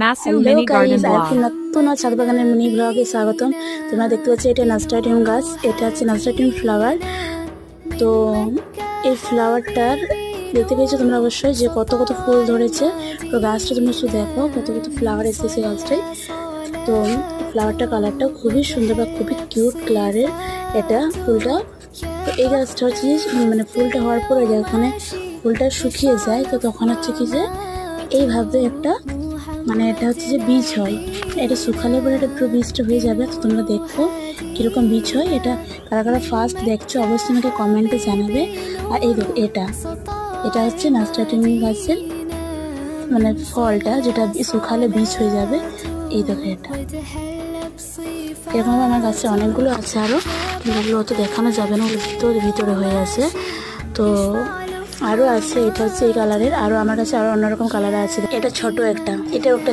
Masu hello Mini Garden guys, Blog. আরেকটি নতুন ছাদ বাগানের মিনি ব্লগে স্বাগতম। তোমরা দেখতে পাচ্ছ এটা নাসটাটিয়াম গাছ, এটা হচ্ছে নাসটাটিয়াম ফ্লাওয়ার। তো এই ফ্লাওয়ারটার দেখতে পেয়েছো তোমরা অবশ্যই যে কত কত ফুল ধরেছে। তো গাছটা তোমরা শুধু দেখো কত কত ফ্লাওয়ার এসেছে গাছটায়। তো ফ্লাওয়ারটা কালারটা খুবই সুন্দর বা খুবই কিউট কালারের এটা ফুলটা। তো এই গাছটা হচ্ছে মানে ফুলটা হওয়ার পরে যখন ফুলটা শুকিয়ে যায় তো তখন হচ্ছে কি যে এইভাবে একটা মানে এটা হচ্ছে যে বীজ হয়। এটা শুকালে পরে এটা পুরো বীজটা হয়ে যাবে। তো তোমরা দেখো কীরকম বীজ হয়। এটা কারা কারা ফার্স্ট দেখছো অবশ্যই আমাকে কমেন্টে জানাবে। আর এই দেখো এটা এটা হচ্ছে নাসটাটিয়াম গাছের মানে ফলটা যেটা শুকালে বীজ হয়ে যাবে। এই দেখো এটা এরকম আমার কাছে অনেকগুলো আছে আরও, কিন্তু ওগুলো অত দেখানো যাবে না, ওগুলো ভিতরে হয়ে আছে। তো আরও আছে, এটা হচ্ছে এই কালারের, আরও আমার কাছে আরও অন্যরকম কালার আছে। এটা ছোট একটা, এটা একটা